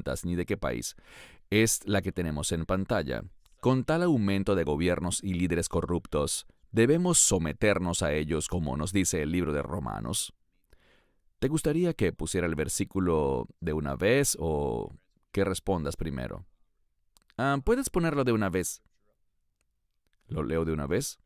cuántas ni de qué país, es la que tenemos en pantalla. Con tal aumento de gobiernos y líderes corruptos, ¿debemos someternos a ellos como nos dice el libro de Romanos? ¿Te gustaría que pusiera el versículo de una vez o que respondas primero? Puedes ponerlo de una vez. ¿Lo leo de una vez?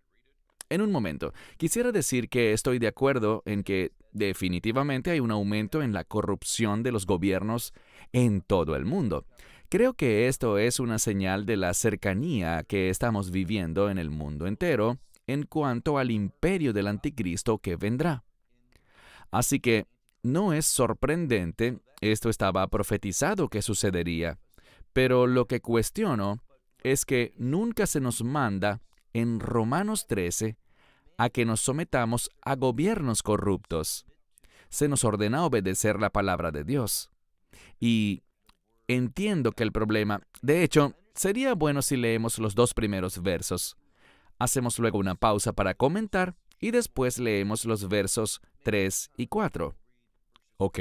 En un momento, quisiera decir que estoy de acuerdo en que definitivamente hay un aumento en la corrupción de los gobiernos en todo el mundo. Creo que esto es una señal de la cercanía que estamos viviendo en el mundo entero en cuanto al imperio del anticristo que vendrá. Así que no es sorprendente, esto estaba profetizado que sucedería, pero lo que cuestiono es que nunca se nos manda en Romanos 13 a que nos sometamos a gobiernos corruptos. Se nos ordena obedecer la palabra de Dios. Y entiendo que el problema, de hecho, sería bueno si leemos los 2 primeros versos. Hacemos luego una pausa para comentar y después leemos los versos 3 y 4. Ok,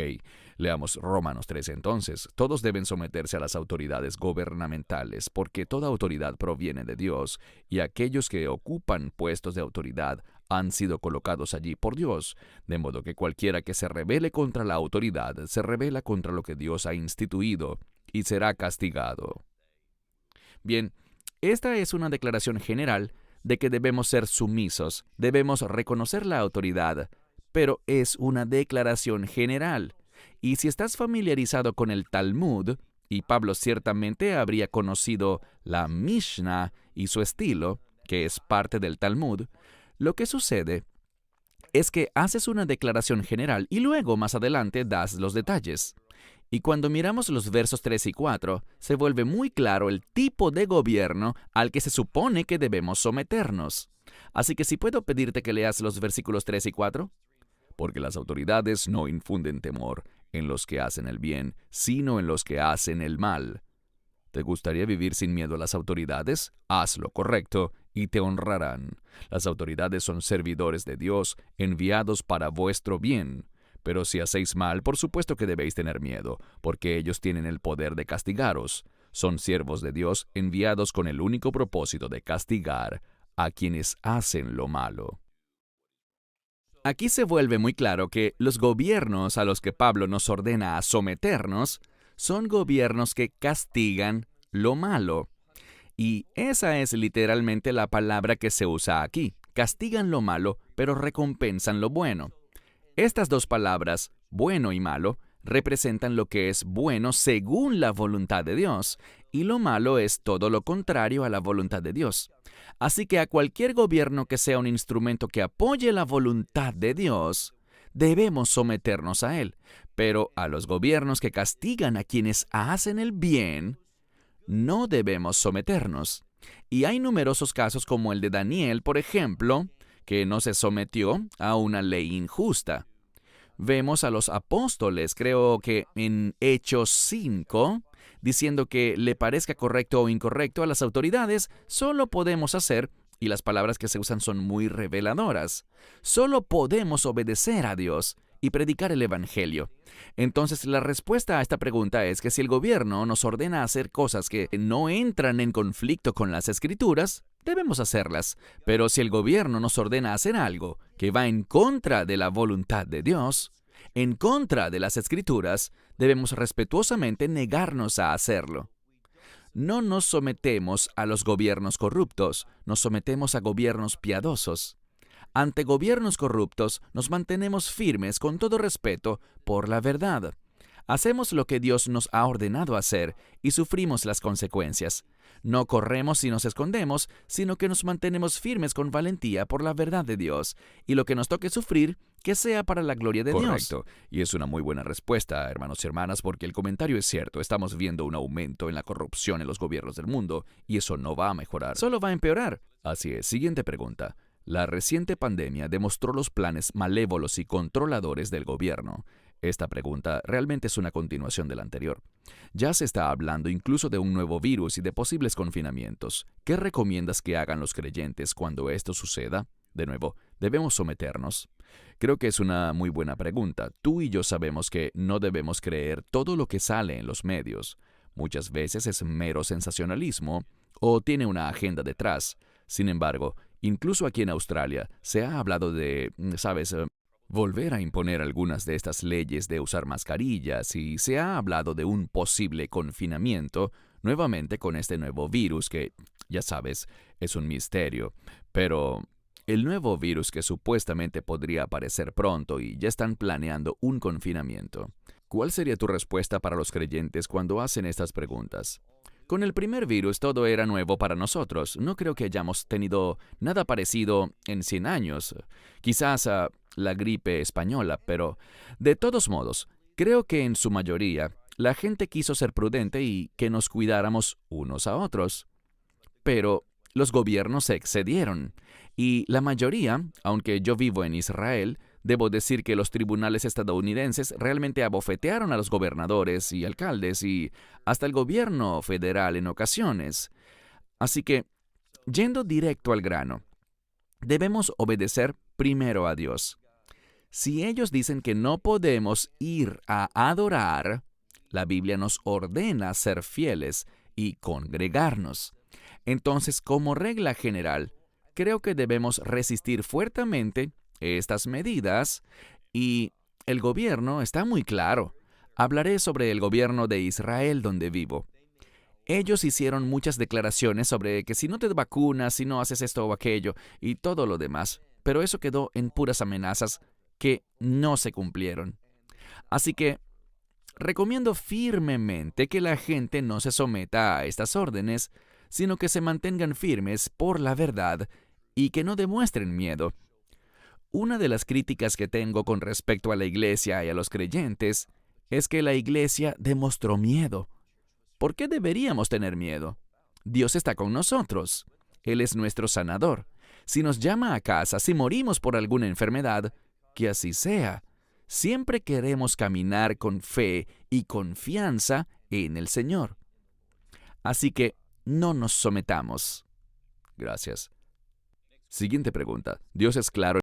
leamos Romanos 13 entonces. Todos deben someterse a las autoridades gubernamentales, porque toda autoridad proviene de Dios, y aquellos que ocupan puestos de autoridad han sido colocados allí por Dios, de modo que cualquiera que se rebele contra la autoridad se rebela contra lo que Dios ha instituido, y será castigado. Bien, esta es una declaración general de que debemos ser sumisos, debemos reconocer la autoridad, pero es una declaración general. Y si estás familiarizado con el Talmud, y Pablo ciertamente habría conocido la Mishnah y su estilo, que es parte del Talmud, lo que sucede es que haces una declaración general y luego más adelante das los detalles. Y cuando miramos los versos 3 y 4, se vuelve muy claro el tipo de gobierno al que se supone que debemos someternos. Así que si puedo pedirte que leas los versículos 3 y 4. Porque las autoridades no infunden temor en los que hacen el bien, sino en los que hacen el mal. ¿Te gustaría vivir sin miedo a las autoridades? Haz lo correcto y te honrarán. Las autoridades son servidores de Dios, enviados para vuestro bien. Pero si hacéis mal, por supuesto que debéis tener miedo, porque ellos tienen el poder de castigaros. Son siervos de Dios, enviados con el único propósito de castigar a quienes hacen lo malo. Aquí se vuelve muy claro que los gobiernos a los que Pablo nos ordena a someternos son gobiernos que castigan lo malo. Y esa es literalmente la palabra que se usa aquí. Castigan lo malo, pero recompensan lo bueno. Estas 2 palabras, bueno y malo, representan lo que es bueno según la voluntad de Dios, y lo malo es todo lo contrario a la voluntad de Dios. Así que a cualquier gobierno que sea un instrumento que apoye la voluntad de Dios, debemos someternos a él. Pero a los gobiernos que castigan a quienes hacen el bien, no debemos someternos. Y hay numerosos casos como el de Daniel, por ejemplo, que no se sometió a una ley injusta. Vemos a los apóstoles, creo que en Hechos 5, diciendo que le parezca correcto o incorrecto a las autoridades, solo podemos hacer, y las palabras que se usan son muy reveladoras, solo podemos obedecer a Dios y predicar el Evangelio. Entonces, la respuesta a esta pregunta es que si el gobierno nos ordena hacer cosas que no entran en conflicto con las Escrituras, debemos hacerlas. Pero si el gobierno nos ordena hacer algo que va en contra de la voluntad de Dios, en contra de las Escrituras, debemos respetuosamente negarnos a hacerlo. No nos sometemos a los gobiernos corruptos, nos sometemos a gobiernos piadosos. Ante gobiernos corruptos, nos mantenemos firmes con todo respeto por la verdad. Hacemos lo que Dios nos ha ordenado hacer y sufrimos las consecuencias. No corremos y nos escondemos, sino que nos mantenemos firmes con valentía por la verdad de Dios, y lo que nos toque sufrir, que sea para la gloria de Dios. Correcto. Y es una muy buena respuesta, hermanos y hermanas, porque el comentario es cierto. Estamos viendo un aumento en la corrupción en los gobiernos del mundo, y eso no va a mejorar. Solo va a empeorar. Así es. Siguiente pregunta. La reciente pandemia demostró los planes malévolos y controladores del gobierno. Esta pregunta realmente es una continuación de la anterior. Ya se está hablando incluso de un nuevo virus y de posibles confinamientos. ¿Qué recomiendas que hagan los creyentes cuando esto suceda? De nuevo, ¿debemos someternos? Creo que es una muy buena pregunta. Tú y yo sabemos que no debemos creer todo lo que sale en los medios. Muchas veces es mero sensacionalismo o tiene una agenda detrás. Sin embargo, incluso aquí en Australia se ha hablado de, ¿sabes?, volver a imponer algunas de estas leyes de usar mascarillas y se ha hablado de un posible confinamiento nuevamente con este nuevo virus que, ya sabes, es un misterio. Pero el nuevo virus que supuestamente podría aparecer pronto y ya están planeando un confinamiento. ¿Cuál sería tu respuesta para los creyentes cuando hacen estas preguntas? Con el primer virus todo era nuevo para nosotros. No creo que hayamos tenido nada parecido en 100 años. Quizás la gripe española, pero de todos modos, creo que en su mayoría la gente quiso ser prudente y que nos cuidáramos unos a otros. Pero los gobiernos se excedieron. Y la mayoría, aunque yo vivo en Israel, debo decir que los tribunales estadounidenses realmente abofetearon a los gobernadores y alcaldes y hasta el gobierno federal en ocasiones. Así que, yendo directo al grano, debemos obedecer primero a Dios. Si ellos dicen que no podemos ir a adorar, la Biblia nos ordena ser fieles y congregarnos. Entonces, como regla general, creo que debemos resistir fuertemente estas medidas y el gobierno está muy claro. Hablaré sobre el gobierno de Israel donde vivo. Ellos hicieron muchas declaraciones sobre que si no te vacunas, si no haces esto o aquello y todo lo demás, pero eso quedó en puras amenazas que no se cumplieron. Así que recomiendo firmemente que la gente no se someta a estas órdenes, sino que se mantengan firmes por la verdad y que no demuestren miedo. Una de las críticas que tengo con respecto a la iglesia y a los creyentes es que la iglesia demostró miedo. ¿Por qué deberíamos tener miedo? Dios está con nosotros. Él es nuestro sanador. Si nos llama a casa, si morimos por alguna enfermedad, que así sea. Siempre queremos caminar con fe y confianza en el Señor. Así que no nos sometamos. Gracias. Siguiente pregunta. Dios es claro